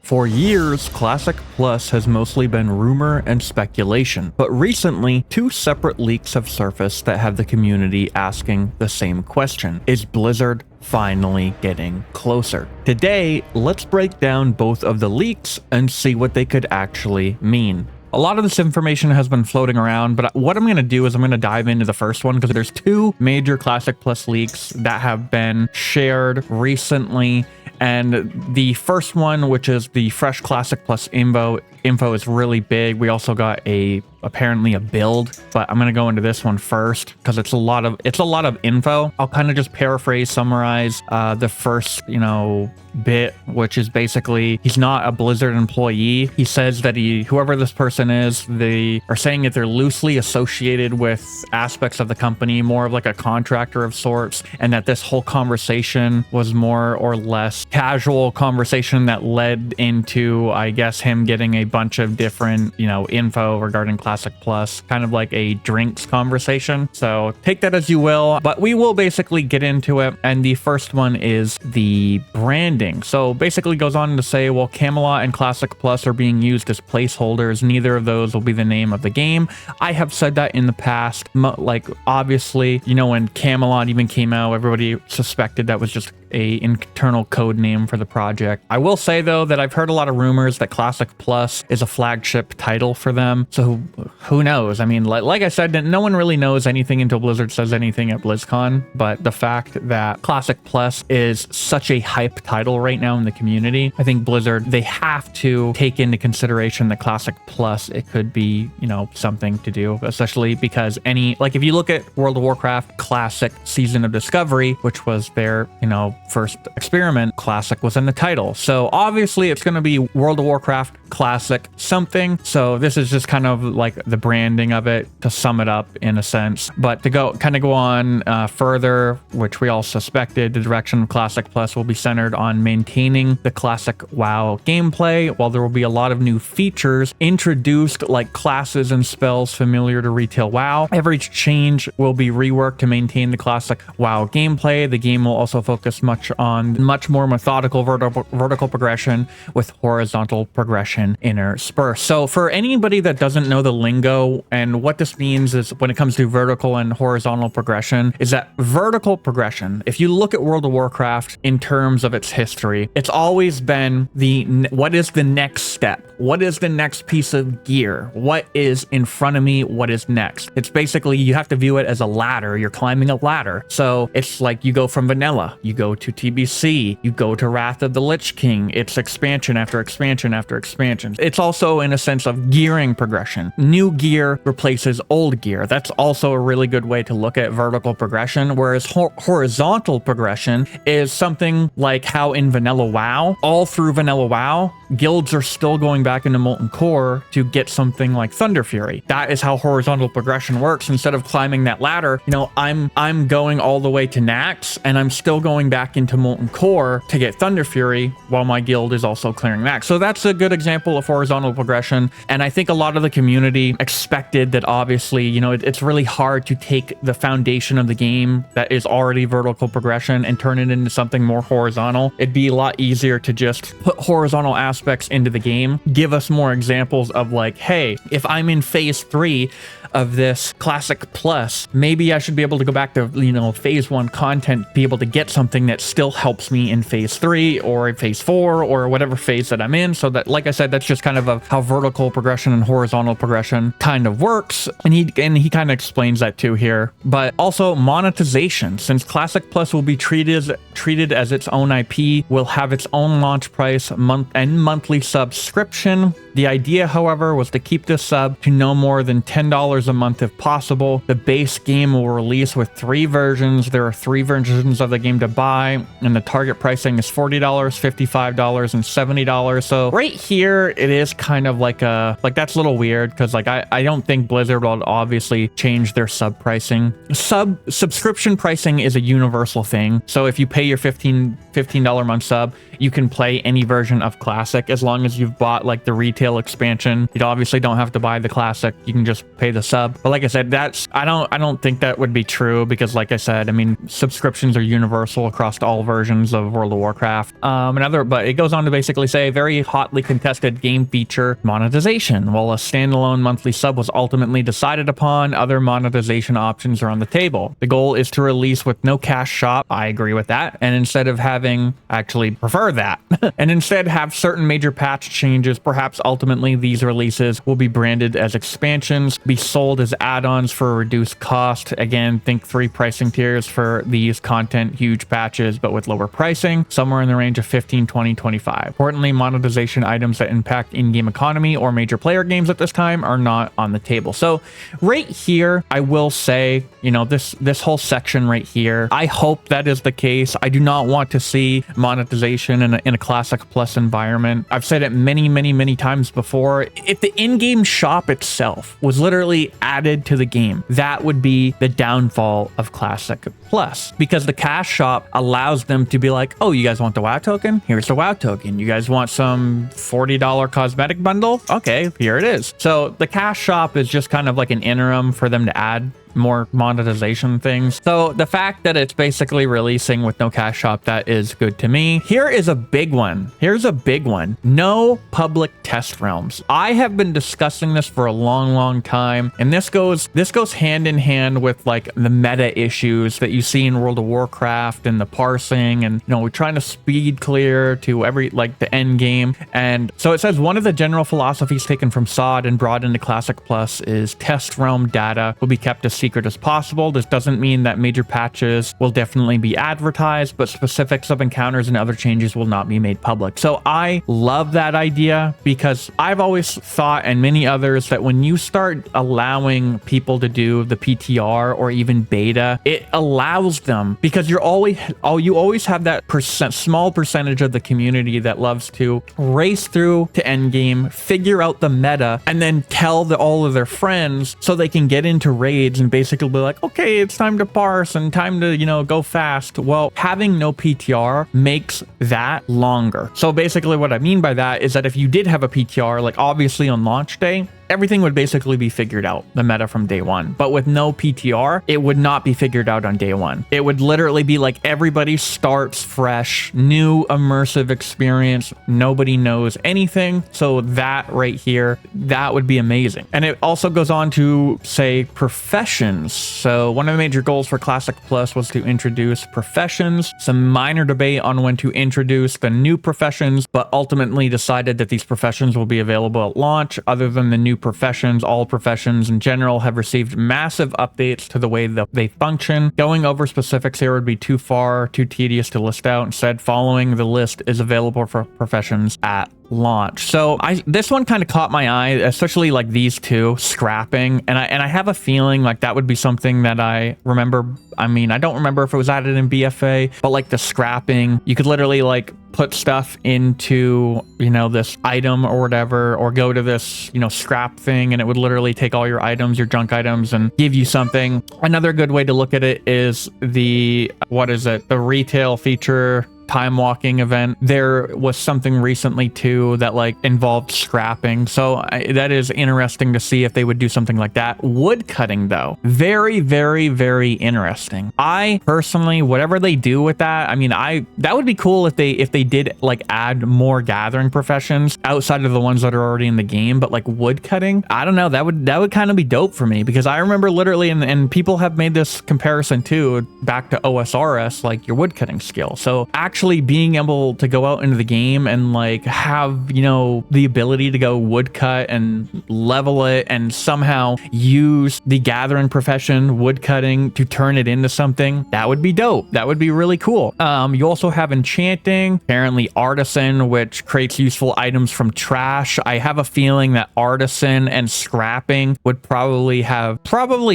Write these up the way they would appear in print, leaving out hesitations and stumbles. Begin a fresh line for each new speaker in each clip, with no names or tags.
For years, Classic Plus has mostly been rumor and speculation, but recently, two separate leaks have surfaced that have the community asking the same question. Is Blizzard finally getting closer? Today, let's break down both of the leaks and see what they could actually mean. A lot of this information has been floating around, but what I'm going to do is I'm going to dive into the first one because there's two major Classic Plus leaks that have been shared recently. And the first one, which is the fresh Classic Plus info is really big. We also got apparently a build, but I'm going to go into this one first because it's a lot of info. I'll kind of just paraphrase, summarize the first, bit, which is basically he's not a Blizzard employee. He says that whoever this person is, they are saying that they're loosely associated with aspects of the company, more of like a contractor of sorts, and that this whole conversation was more or less casual conversation that led into, I guess, him getting a bunch of different, info regarding Classic Plus, kind of like a drinks conversation. So take that as you will, but we will basically get into it. And the first one is the branding. So basically goes on to say, well, Camelot and Classic Plus are being used as placeholders. Neither of those will be the name of the game. I have said that in the past. Like, obviously, when Camelot even came out, everybody suspected that was just a internal code name for the project. I will say, though, that I've heard a lot of rumors that Classic Plus is a flagship title for them. So who knows? I mean, like I said, no one really knows anything until Blizzard says anything at BlizzCon. But the fact that Classic Plus is such a hype title right now in the community, I think Blizzard, they have to take into consideration that Classic Plus, it could be, something to do, especially because if you look at World of Warcraft Classic Season of Discovery, which was their, first experiment, Classic was in the title. So obviously it's going to be World of Warcraft Classic something. So this is just kind of like the branding of it, to sum it up in a sense. But to go on further, which we all suspected, the direction of Classic Plus will be centered on maintaining the classic WoW gameplay, while there will be a lot of new features introduced, like classes and spells familiar to retail WoW. Every change will be reworked to maintain the classic WoW gameplay. The game will also focus much more methodical vertical progression with horizontal progression interspersed. So for anybody that doesn't know the lingo, and what this means is when it comes to vertical and horizontal progression, is that vertical progression, if you look at World of Warcraft in terms of its history, it's always been what is the next step? What is the next piece of gear? What is in front of me? What is next? It's basically, you have to view it as a ladder. You're climbing a ladder. So it's like you go from vanilla, you go to TBC, you go to Wrath of the Lich King. It's expansion after expansion after expansion. It's also in a sense of gearing progression. New gear replaces old gear. That's also a really good way to look at vertical progression, whereas horizontal progression is something like how in vanilla WoW, all through vanilla WoW, guilds are still going back into Molten Core to get something like Thunder Fury. That is how horizontal progression works. Instead of climbing that ladder, I'm going all the way to Nax, and I'm still going back into Molten Core to get Thunder Fury while my guild is also clearing Nax. So that's a good example of horizontal progression. And I think a lot of the community expected that, obviously, it's really hard to take the foundation of the game that is already vertical progression and turn it into something more horizontal. It'd be a lot easier to just put horizontal aspects into the game, give us more examples of like, hey, if I'm in phase 3 of this Classic Plus, maybe I should be able to go back to, phase 1 content, be able to get something that still helps me in phase 3 or in phase 4 or whatever phase that I'm in. So that, like I said, that's just kind of how vertical progression and horizontal progression kind of works. And he kind of explains that too here. But also monetization, since Classic Plus will be treated as its own IP, will have its own launch price and monthly subscription. The idea, however, was to keep this sub to no more than $10 a month if possible. The base game will release with 3 versions. There are 3 versions of the game to buy, and the target pricing is $40, $55, and $70. So right here, it is kind of like that's a little weird because I don't think Blizzard will obviously change their sub pricing. Subscription pricing is a universal thing. So if you pay your $15 month sub, you can play any version of Classic as long as you've bought like the retail expansion. You obviously don't have to buy the Classic. You can just pay the sub. But like I said, I don't think that would be true, because like I said, I mean, subscriptions are universal across all versions of World of Warcraft. But it goes on to basically say, very hotly contested game feature, monetization. While a standalone monthly sub was ultimately decided upon, other monetization options are on the table. The goal is to release with no cash shop. I agree with that. And instead of having, actually prefer that, and instead have certain major patch changes, perhaps ultimately these releases will be branded as expansions, be sold as add-ons for a reduced cost. Again, think 3 pricing tiers for these content, huge patches, but with lower pricing, somewhere in the range of 15, 20, 25. Importantly, monetization items that impact in-game economy or major player games at this time are not on the table. So right here, I will say, you know, this whole section right here, I hope that is the case. I do not want to see monetization in a Classic Plus environment. I've said it many times before. If the in-game shop itself was literally added to the game, that would be the downfall of Classic Plus, because the cash shop allows them to be like, oh, you guys want the WoW token? Here's the WoW token. You guys want some $40 cosmetic bundle? Okay, here it is. So the cash shop is just kind of like an interim for them to add more monetization things. So the fact that it's basically releasing with no cash shop, that is good to me. Here is a big one. Here's a big one. No public test realms. I have been discussing this for a long time, and this goes hand in hand with like the meta issues that you see in World of Warcraft and the parsing, and you know, we're trying to speed clear to every like the end game. And so it says one of the general philosophies taken from SOD and brought into Classic Plus is test realm data will be kept as secret as possible. This doesn't mean that major patches will definitely be advertised, but specifics of encounters and other changes will not be made public. So I love that idea, because I've always thought, and many others, that when you start allowing people to do the PTR or even beta, it allows them, because you always have that small percentage of the community that loves to race through to endgame, figure out the meta, and then tell all of their friends so they can get into raids and basically be like, okay, it's time to parse and time to, you know, go fast. Well, having no PTR makes that longer. So basically what I mean by that is that if you did have a PTR, like obviously on launch day, everything would basically be figured out, the meta from day one. But with no PTR, it would not be figured out on day one. It would literally be like everybody starts fresh, new immersive experience. Nobody knows anything. So that right here, that would be amazing. And it also goes on to say professions. So one of the major goals for Classic Plus was to introduce professions. Some minor debate on when to introduce the new professions, but ultimately decided that these professions will be available at launch. Other than the new professions, all professions in general have received massive updates to the way that they function. Going over specifics here would be too tedious to list out. Instead, following the list is available for professions at launch. So this one kind of caught my eye, especially like these two, scrapping, and I have a feeling like that would be something that I remember. I mean, I don't remember if it was added in BFA, but like the scrapping, you could literally like put stuff into, you know, this item or whatever, or go to this, you know, scrap thing, and it would literally take all your items, your junk items, and give you something. Another good way to look at it is the retail feature time walking event. There was something recently too that like involved scrapping, so that is interesting to see if they would do something like that. Wood cutting though, very interesting. I personally, whatever they do with that, I mean, that would be cool if they did like add more gathering professions outside of the ones that are already in the game. But like wood cutting, I don't know, that would kind of be dope for me, because I remember literally, and people have made this comparison too back to OSRS, like your wood cutting skill. So actually being able to go out into the game and like have, you know, the ability to go woodcut and level it and somehow use the gathering profession woodcutting to turn it into something, that would be dope. That would be really cool. You also have enchanting, apparently artisan, which creates useful items from trash. I have a feeling that artisan and scrapping would probably have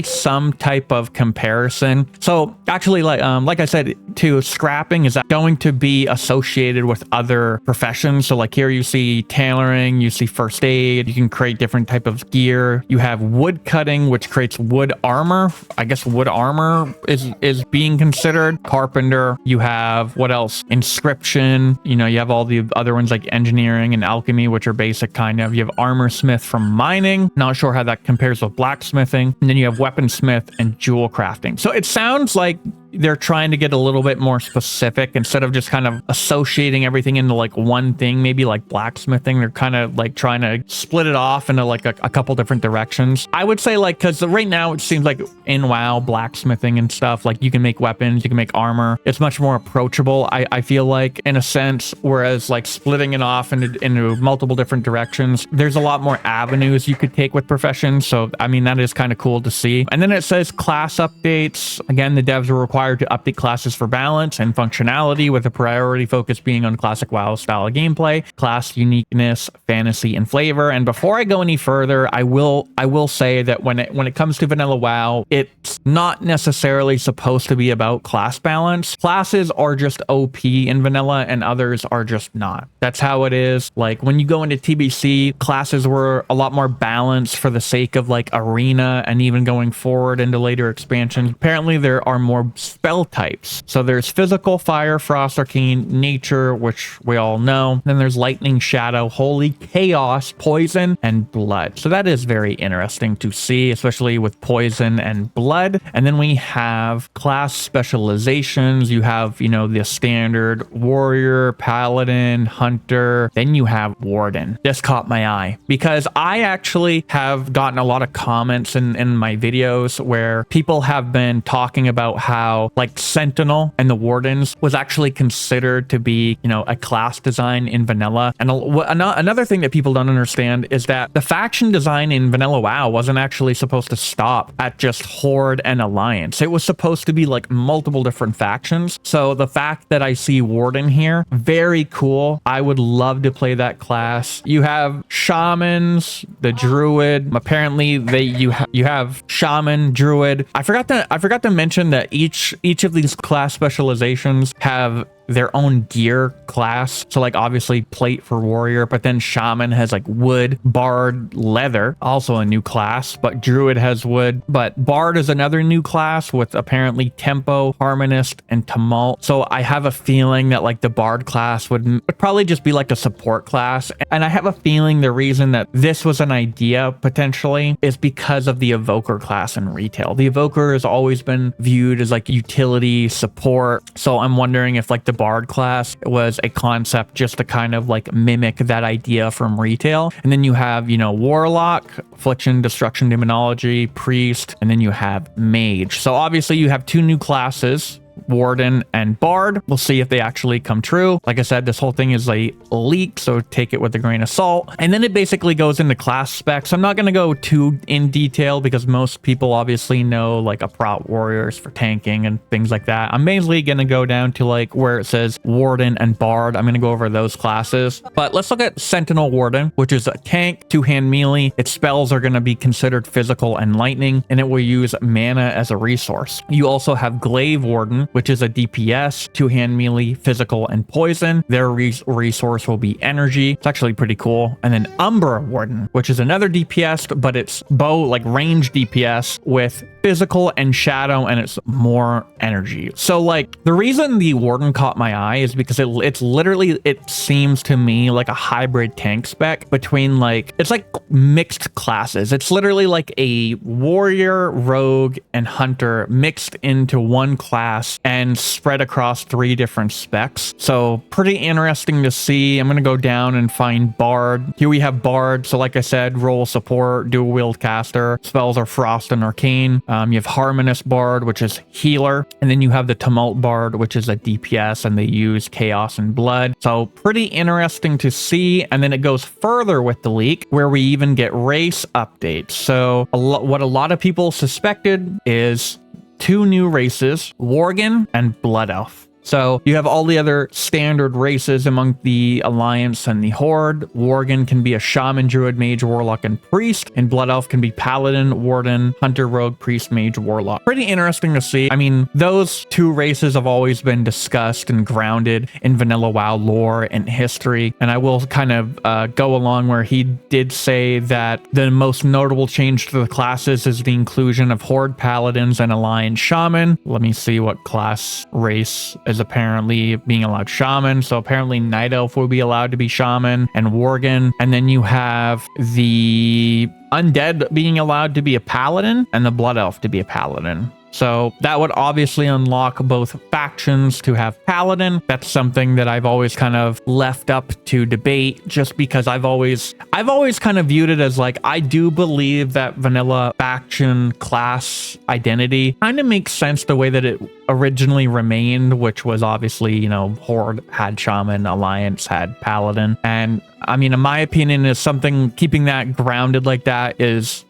some type of comparison. So actually, like I said too, scrapping is going to be associated with other professions. So like here you see tailoring, you see first aid, you can create different type of gear. You have wood cutting, which creates wood armor. I guess wood armor is being considered. Carpenter, you have what else? Inscription, you know, you have all the other ones like engineering and alchemy, which are basic kind of. You have armor smith from mining. Not sure how that compares with blacksmithing. And then you have weaponsmith and jewel crafting. So it sounds like they're trying to get a little bit more specific instead of just kind of associating everything into like one thing, maybe like blacksmithing. They're kind of like trying to split it off into like a couple different directions. I would say like, because right now it seems like in WoW, blacksmithing and stuff, like you can make weapons, you can make armor. It's much more approachable, I feel like, in a sense, whereas like splitting it off into multiple different directions, there's a lot more avenues you could take with professions. So, I mean, that is kind of cool to see. And then it says class updates. Again, the devs are required to update classes for balance and functionality, with a priority focus being on classic WoW style of gameplay, class uniqueness, fantasy, and flavor. And before I go any further, I will say that when it comes to vanilla WoW, it's not necessarily supposed to be about class balance. Classes are just OP in vanilla and others are just not. That's how it is. Like when you go into TBC, classes were a lot more balanced for the sake of like arena, and even going forward into later expansions. Apparently there are more spell types. So there's physical, fire, frost, arcane, nature, which we all know. Then there's lightning, shadow, holy, chaos, poison, and blood. So that is very interesting to see, especially with poison and blood. And then we have class specializations. You have, you know, the standard warrior, paladin, hunter. Then you have warden. This caught my eye because I actually have gotten a lot of comments in my videos where people have been talking about how like Sentinel and the Wardens was actually considered to be, you know, a class design in vanilla. And another thing that people don't understand is that the faction design in vanilla WoW wasn't actually supposed to stop at just Horde and Alliance. It was supposed to be like multiple different factions. So the fact that I see Warden here, very cool. I would love to play that class. You have shamans, the druid. Apparently you have shaman, druid. I forgot to mention that each of these class specializations have their own gear class. So like obviously plate for warrior, but then shaman has like wood, bard, leather, also a new class, but druid has wood. But bard is another new class with apparently tempo, harmonist, and tumult. So I have a feeling that like the bard class would probably just be like a support class. And I have a feeling the reason that this was an idea potentially is because of the evoker class in retail. The evoker has always been viewed as like utility support. So I'm wondering if like the bard class was a concept just to kind of like mimic that idea from retail. And then you have, you know, warlock, affliction, destruction, demonology, priest, and then you have mage. So obviously you have two new classes, warden and bard. We'll see if they actually come true. Like I said, this whole thing is a leak, so take it with a grain of salt. And then it basically goes into class specs. I'm not going to go too in detail because most people obviously know like a prot warriors for tanking and things like that. I'm mainly going to go down to like where it says warden and bard. I'm going to go over those classes. But let's look at sentinel warden, which is a tank, two-hand melee. Its spells are going to be considered physical and lightning, and it will use mana as a resource. You also have glaive warden, which is a DPS, two-hand melee, physical, and poison. Their resource will be energy. It's actually pretty cool. And then Umbra Warden, which is another DPS, but it's bow, like range DPS with physical and shadow, and it's more energy. So like the reason the Warden caught my eye is because it's literally, it seems to me like a hybrid tank spec between like, it's like mixed classes. It's literally like a warrior, rogue, and hunter mixed into one class and spread across 3 different specs. So pretty interesting to see. I'm going to go down and find bard. Here we have bard. So like I said, role support, dual wield caster. Spells are frost and arcane. You have harmonist bard, which is healer. And then you have the tumult bard, which is a DPS, and they use chaos and blood. So pretty interesting to see. And then it goes further with the leak where we even get race updates. So what a lot of people suspected is 2 new races, Worgen and Blood Elf. So you have all the other standard races among the Alliance and the Horde. Worgen can be a Shaman, Druid, Mage, Warlock, and Priest, and Blood Elf can be Paladin, Warden, Hunter, Rogue, Priest, Mage, Warlock. Pretty interesting to see. I mean, those two races have always been discussed and grounded in vanilla WoW lore and history, and I will kind of go along where he did say that the most notable change to the classes is the inclusion of Horde Paladins and Alliance Shaman. Let me see what class race is apparently being allowed Shaman. So apparently Night Elf will be allowed to be Shaman and Worgen, and then you have the Undead being allowed to be a Paladin and the Blood Elf to be a Paladin. So that would obviously unlock both factions to have Paladin. That's something that I've always kind of left up to debate, just because I've always kind of viewed it as like, I do believe that vanilla faction class identity kind of makes sense the way that it originally remained, which was obviously, you know, Horde had Shaman, Alliance had Paladin. And I mean, in my opinion, is something keeping that grounded like that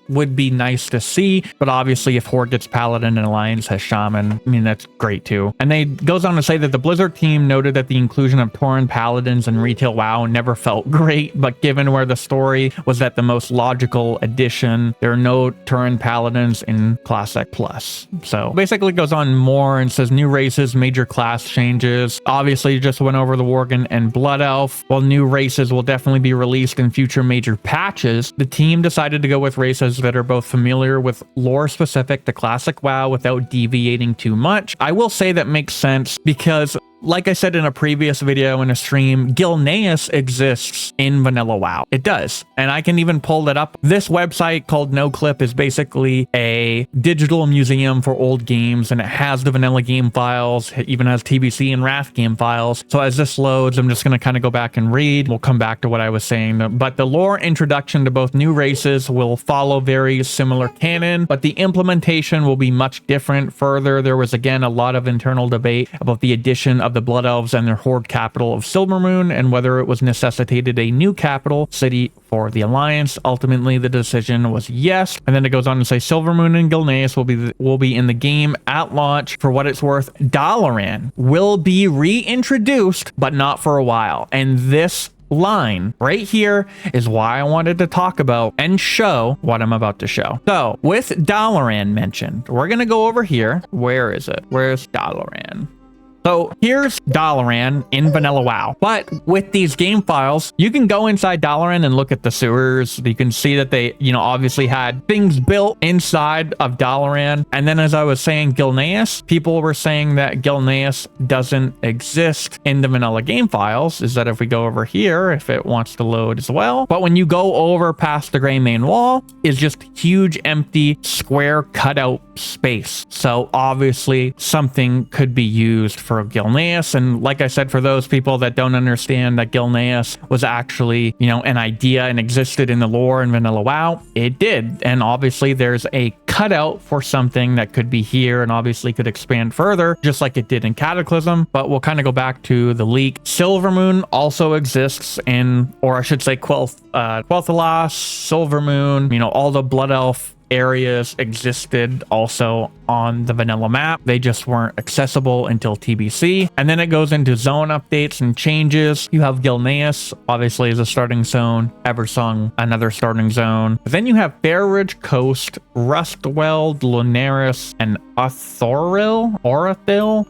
would be nice to see. But obviously, if Horde gets Paladin and Alliance has Shaman, I mean, that's great too. And they goes on to say that the Blizzard team noted that the inclusion of Tauren Paladins in retail WoW never felt great, but given where the story was that the most logical addition, there are no Tauren Paladins in Classic Plus. So basically it goes on more and says new races, major class changes. Obviously, just went over the Worgen and Blood Elf. While new races will definitely be released in future major patches, the team decided to go with races that are both familiar with lore specific to Classic WoW without deviating too much. I will say that makes sense because, like I said in a previous video in a stream, Gilneas exists in vanilla WoW. It does. And I can even pull that up. This website called NoClip is basically a digital museum for old games, and it has the vanilla game files. It even has TBC and Wrath game files. So as this loads, I'm just going to kind of go back and read. We'll come back to what I was saying. But the lore introduction to both new races will follow very similar canon, but the implementation will be much different. Further, there was again a lot of internal debate about the addition of the Blood Elves and their Horde capital of Silvermoon, and whether it was necessitated a new capital city for the Alliance. Ultimately, the decision was yes. And then it goes on to say Silvermoon and Gilneas will be in the game at launch. For what it's worth, Dalaran will be reintroduced, but not for a while. And this line right here is why I wanted to talk about and show what I'm about to show. So with Dalaran mentioned, we're going to go over here. Where is it? Where's Dalaran? So here's Dalaran in vanilla WoW, but with these game files, you can go inside Dalaran and look at the sewers. You can see that they, you know, obviously had things built inside of Dalaran. And then as I was saying, Gilneas, people were saying that Gilneas doesn't exist in the vanilla game files. Is that if we go over here, if it wants to load as well. But when you go over past the gray main wall, is just huge empty square cutout space. So obviously something could be used for Gilneas. And like I said, for those people that don't understand that Gilneas was actually, you know, an idea and existed in the lore in vanilla WoW, it did. And obviously there's a cutout for something that could be here and obviously could expand further, just like it did in Cataclysm. But we'll kind of go back to the leak. Silvermoon also exists in, or I should say Quel'Thalas, Silvermoon, you know, all the Blood Elf areas existed also on the vanilla map. They just weren't accessible until TBC. And then it goes into zone updates and changes. You have Gilneas, obviously, as a starting zone. Eversong, another starting zone. But then you have Fair Ridge Coast, Rustweld, Lunaris, and Orathil.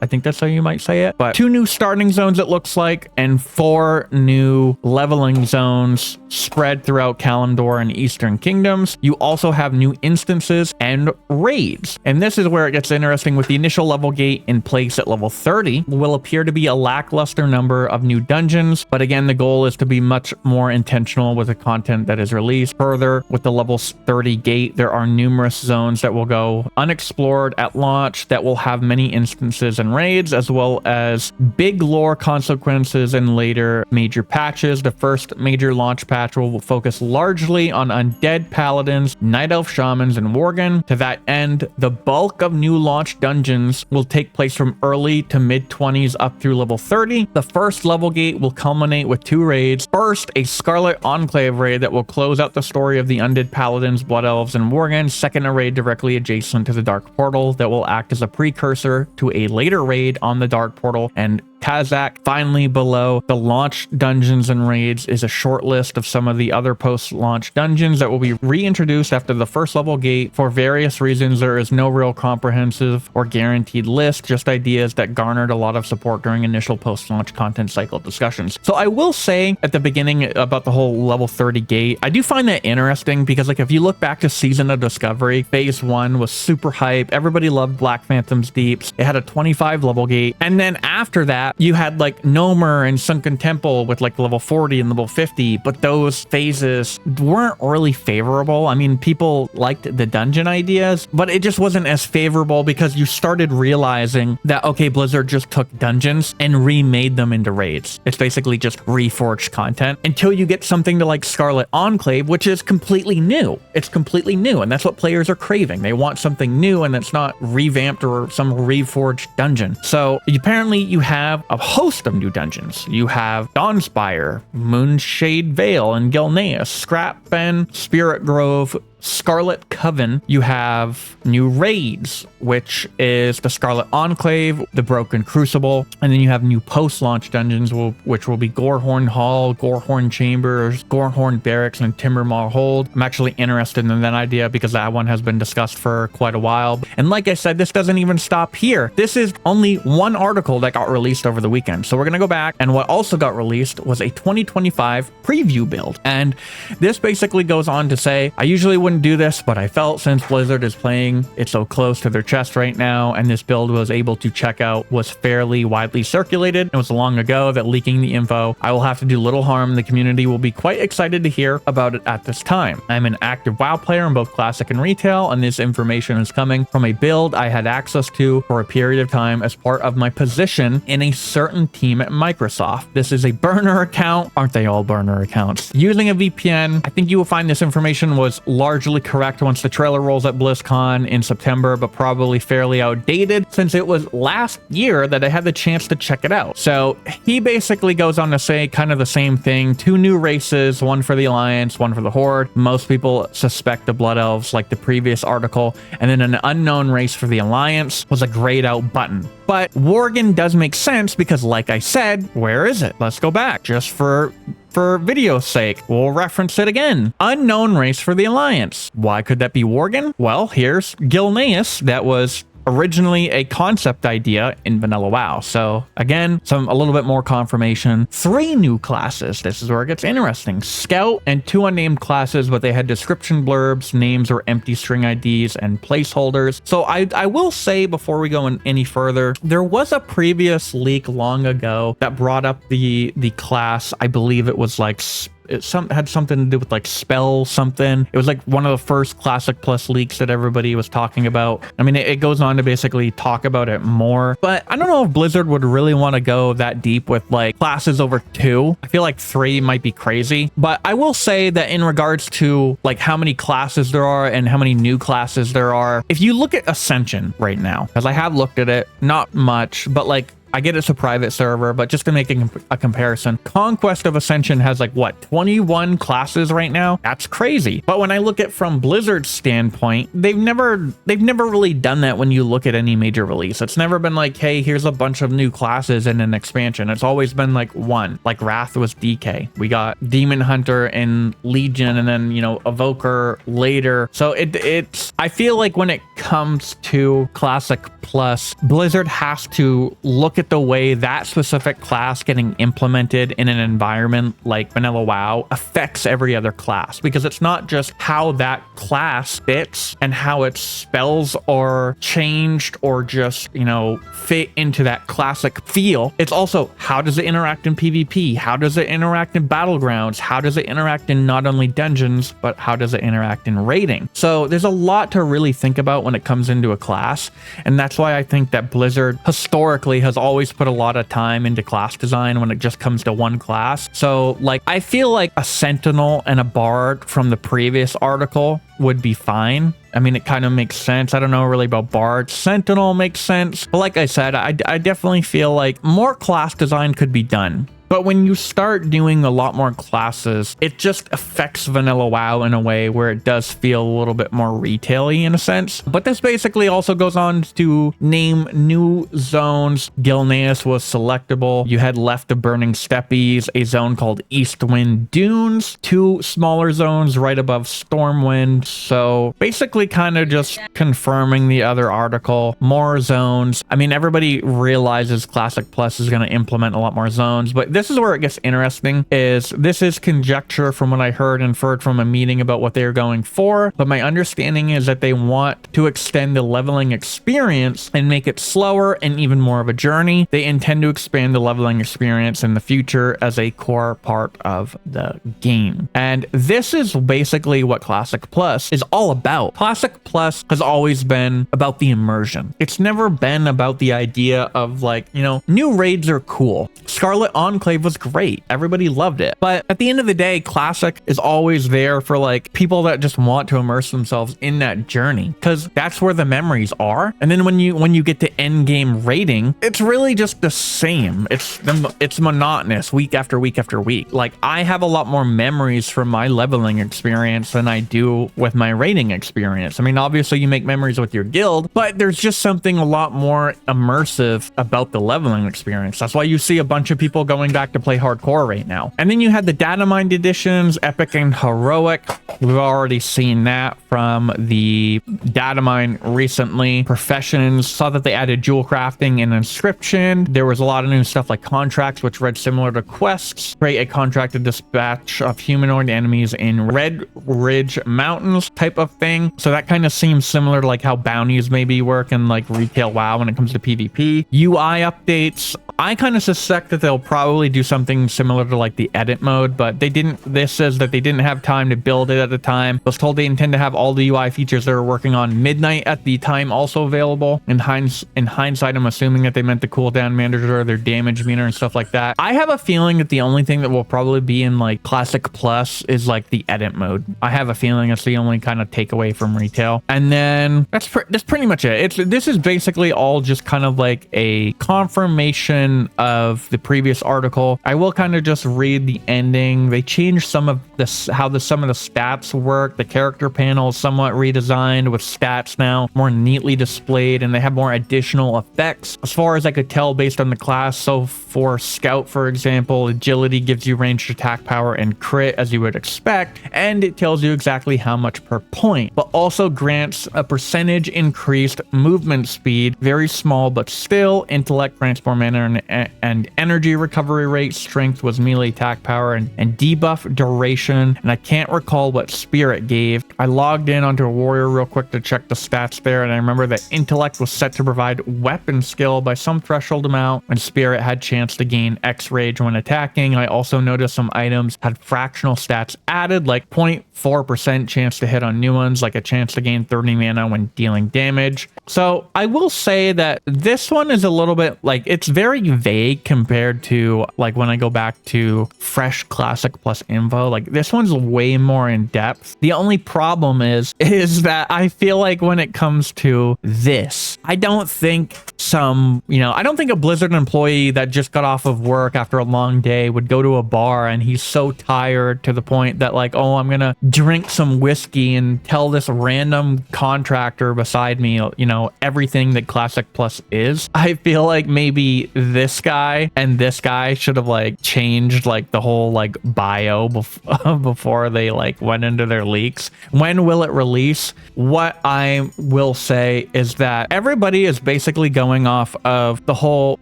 I think that's how you might say it. But 2 new starting zones, it looks like, and 4 new leveling zones spread throughout Kalimdor and Eastern Kingdoms. You also have new instances and raids. And this is where it gets interesting. With the initial level gate in place at level 30, will appear to be a lackluster number of new dungeons. But again, the goal is to be much more intentional with the content that is released. Further, with the level 30 gate, there are numerous zones that will go unexplored at launch that will have many instances and raids, as well as big lore consequences in later major patches. The first major launch patch will focus largely on undead paladins, night elf shamans, commons and Worgen. To that end, the bulk of new launch dungeons will take place from early to mid 20s up through level 30. The first level gate will culminate with 2 raids. First, a Scarlet Enclave raid that will close out the story of the Undead Paladins, Blood Elves, and Worgen. Second, a raid directly adjacent to the Dark Portal that will act as a precursor to a later raid on the Dark Portal and Kazakh. Finally, below the launch dungeons and raids is a short list of some of the other post-launch dungeons that will be reintroduced after the first level gate. For various reasons, there is no real comprehensive or guaranteed list, just ideas that garnered a lot of support during initial post-launch content cycle discussions. So I will say at the beginning about the whole level 30 gate, I do find that interesting because like if you look back to Season of Discovery, phase 1 was super hype. Everybody loved Black Phantom's Deeps. It had a 25 level gate. And then after that, you had like Nomer and Sunken Temple with like level 40 and level 50, but those phases weren't really favorable. I mean, people liked the dungeon ideas, but it just wasn't as favorable because you started realizing that, okay, Blizzard just took dungeons and remade them into raids. It's basically just reforged content until you get something to like Scarlet Enclave, which is completely new. It's completely new, and that's what players are craving. They want something new, and it's not revamped or some reforged dungeon. So apparently you have a host of new dungeons. You have Dawnspire, Moonshade Vale, and Gilneas, Scrap Ben, Spirit Grove, Scarlet Coven. You have new raids, which is the Scarlet Enclave, the Broken Crucible, and then you have new post-launch dungeons, which will be Gorehorn Hall, Gorehorn Chambers, Gorehorn Barracks, and Timbermaw Hold. I'm actually interested in that idea because that one has been discussed for quite a while. And like I said, this doesn't even stop here. This is only one article that got released over the weekend. So we're going to go back, and what also got released was a 2025 preview build. And this basically goes on to say, I usually wouldn't do this, but I felt since Blizzard is playing it so close to their chest right now, and this build was able to check out, was fairly widely circulated. It was long ago that leaking the info, I will have to do little harm. The community will be quite excited to hear about it at this time. I'm an active WoW player in both Classic and Retail, and this information is coming from a build I had access to for a period of time as part of my position in a certain team at Microsoft. This is a burner account. Aren't they all burner accounts? Using a VPN, I think you will find this information was largely correct once the trailer rolls at BlizzCon in September, but probably fairly outdated since it was last year that I had the chance to check it out. So he basically goes on to say kind of the same thing. 2 new races, one for the Alliance, one for the Horde. Most people suspect the Blood Elves like the previous article, and then an unknown race for the Alliance was a grayed out button. But Worgen does make sense because like I said, where is it? Let's go back just for video's sake. We'll reference it again. Unknown race for the Alliance. Why could that be Worgen? Well, here's Gilneas. That was originally a concept idea in Vanilla WoW. So again, a little bit more confirmation. 3 new classes. This is where it gets interesting. Scout and 2 unnamed classes, but they had description blurbs, names or empty string IDs, and placeholders. So I will say before we go any further, there was a previous leak long ago that brought up the class. I believe it was like it had something to do with like spell something. It was like one of the first Classic Plus leaks that everybody was talking about. I mean, it goes on to basically talk about it more, but I don't know if Blizzard would really want to go that deep with like classes over 2. I feel like 3 might be crazy, but I will say that in regards to like how many classes there are and how many new classes there are, if you look at Ascension right now, because I have looked at it, not much, but like I get it's a private server, but just to make a comparison, Conquest of Ascension has like what, 21 classes right now? That's crazy. But when I look at from Blizzard's standpoint, they've never really done that when you look at any major release. It's never been like, hey, here's a bunch of new classes in an expansion. It's always been like one. Like Wrath was DK. We got Demon Hunter and Legion, and then, you know, Evoker later. So it's I feel like when it comes to Classic Plus, Blizzard has to look at the way that specific class getting implemented in an environment like Vanilla WoW affects every other class, because it's not just how that class fits and how its spells are changed or just, you know, fit into that classic feel. It's also how does it interact in PvP? How does it interact in battlegrounds? How does it interact in not only dungeons, but how does it interact in raiding? So there's a lot to really think about when it comes into a class, and that's why I think that Blizzard historically has always put a lot of time into class design when it just comes to one class. So like I feel like a Sentinel and a Bard from the previous article would be fine. I mean, it kind of makes sense. I don't know really about Bard. Sentinel makes sense. But like I said, I definitely feel like more class design could be done. But when you start doing a lot more classes, it just affects vanilla WoW in a way where it does feel a little bit more retail-y in a sense. But this basically also goes on to name new zones. Gilneas was selectable. You had left the Burning Steppes, a zone called Eastwind Dunes, 2 smaller zones right above Stormwind. So basically kind of just confirming the other article. More zones. I mean, everybody realizes Classic Plus is going to implement a lot more zones, but this is where it gets interesting. This is conjecture from what I heard and inferred from a meeting about what they're going for, but my understanding is that they want to extend the leveling experience and make it slower and even more of a journey. They intend to expand the leveling experience in the future as a core part of the game. And this is basically what Classic Plus is all about. Classic Plus has always been about the immersion. It's never been about the idea of like, you know, new raids are cool. Scarlet Enclave was great. Everybody loved it. But at the end of the day, Classic is always there for like people that just want to immerse themselves in that journey, because that's where the memories are. And then when you get to end game rating, it's really just the same. It's monotonous week after week after week. Like, I have a lot more memories from my leveling experience than I do with my rating experience. I mean, obviously you make memories with your guild, but there's just something a lot more immersive about the leveling experience. That's why you see a bunch of people going back to play hardcore right now. And then you had the data mined editions, Epic and Heroic. We've already seen that from the data mine recently. Professions saw that they added jewel crafting and inscription. There was a lot of new stuff like contracts, which read similar to quests. Create a contracted dispatch of humanoid enemies in Red Ridge Mountains type of thing. So that kind of seems similar to like how bounties maybe work in like retail WoW when it comes to PvP. UI updates. I kind of suspect that they'll probably do something similar to like the edit mode, but they didn't. This says that they didn't have time to build it at the time. I was told they intend to have all the UI features they were working on midnight at the time also available. In hindsight, I'm assuming that they meant the cooldown manager, their damage meter and stuff like that. I have a feeling that the only thing that will probably be in like Classic Plus is like the edit mode. I have a feeling it's the only kind of takeaway from retail. And then that's pretty much it. This is basically all just kind of like a confirmation of the previous article. I will kind of just read the ending. They changed some of this, how some of the stats work. The character panel is somewhat redesigned with stats now more neatly displayed, and they have more additional effects as far as I could tell based on the class. So for Scout, for example, agility gives you ranged attack power and crit as you would expect, and it tells you exactly how much per point, but also grants a percentage increased movement speed, very small but still. Intellect grants more mana and energy recovery rate. Strength was melee attack power and debuff duration, and I can't recall what Spirit gave. I logged in onto a warrior real quick to check the stats there, and I remember that intellect was set to provide weapon skill by some threshold amount, and Spirit had chance to gain X rage when attacking. I also noticed some items had fractional stats added, like 0.4% chance to hit on new ones, like a chance to gain 30 mana when dealing damage. So I will say that this one is a little bit like, it's very vague compared to like when I go back to fresh Classic Plus info. Like, this one's way more in depth. The only problem is that I feel like when it comes to this, I don't think I don't think a Blizzard employee that just got off of work after a long day would go to a bar and he's so tired to the point that like, oh, I'm gonna drink some whiskey and tell this random contractor beside me, you know, everything that Classic Plus is. I feel like maybe this guy and this guy should have like changed like the whole like bio before they like went into their leaks. When will it release? What I will say is that everybody is basically going off of the whole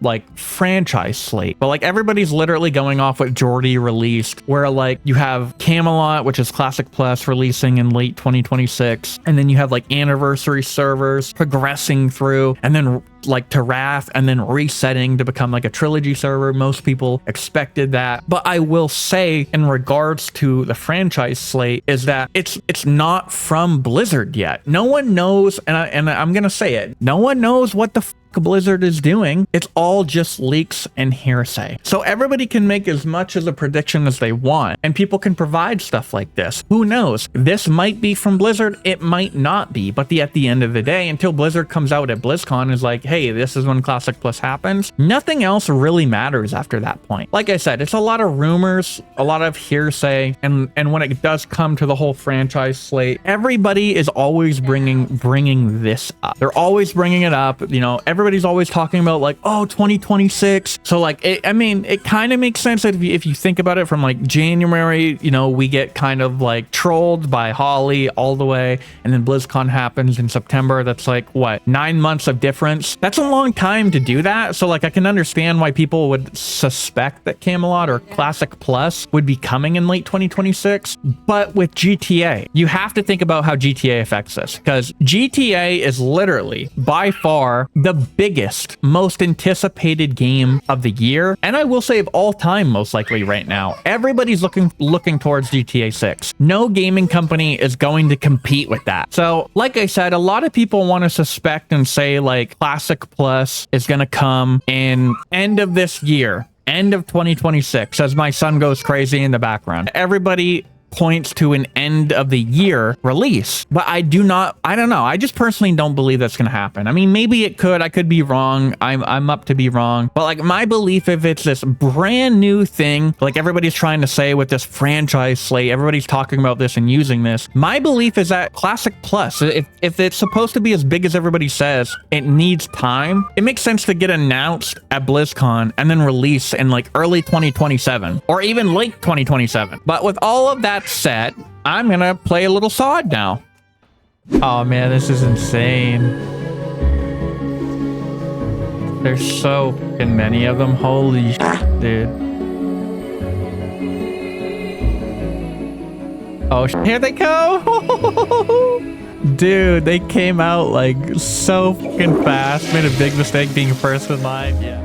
like franchise slate, but like everybody's literally going off what Jordy released, where like you have Camelot, which is Classic Plus, releasing in late 2026, and then you have like anniversary servers progressing through, and then like to Wrath, and then resetting to become like a trilogy server. Most people expected that, but I will say in regards to the franchise slate is that it's not from Blizzard yet. No one knows, and I'm gonna say it, no one knows what the Blizzard is doing. It's all just leaks and hearsay. So everybody can make as much as a prediction as they want, and people can provide stuff like this. Who knows? This might be from Blizzard, it might not be, but at the end of the day, until Blizzard comes out at BlizzCon and is like, hey, this is when Classic Plus happens, nothing else really matters after that point. Like I said, it's a lot of rumors, a lot of hearsay, and when it does come to the whole franchise slate, everybody is always bringing this up. They're always bringing it up. You know, everybody's always talking about like, oh, 2026. So like, I mean, it kind of makes sense if you think about it from like January, you know, we get kind of like trolled by Holly all the way, and then BlizzCon happens in September. That's like, what, 9 months of difference? That's a long time to do that. So like, I can understand why people would suspect that Camelot or Classic Plus would be coming in late 2026. But with GTA, you have to think about how GTA affects this, because GTA is literally by far the biggest, most anticipated game of the year, and I will say of all time, most likely right now. Everybody's looking towards GTA 6. No gaming company is going to compete with that. So like I said, a lot of people want to suspect and say like Classic Plus is going to come in end of this year, end of 2026, as my son goes crazy in the background. Everybody points to an end of the year release, but I don't know. I just personally don't believe that's gonna happen. I mean, maybe it could. I could be wrong. I'm up to be wrong. But like, my belief, if it's this brand new thing, like everybody's trying to say with this franchise slate, everybody's talking about this and using this, my belief is that Classic Plus, if it's supposed to be as big as everybody says, it needs time. It makes sense to get announced at BlizzCon and then release in like early 2027 or even late 2027. But with all of that said, I'm gonna play a little SOD now. Oh man, this is insane. There's so fucking many of them. Holy shit, dude. Oh, here they go. Dude, they came out like so fucking fast. Made a big mistake being first in line. Yeah.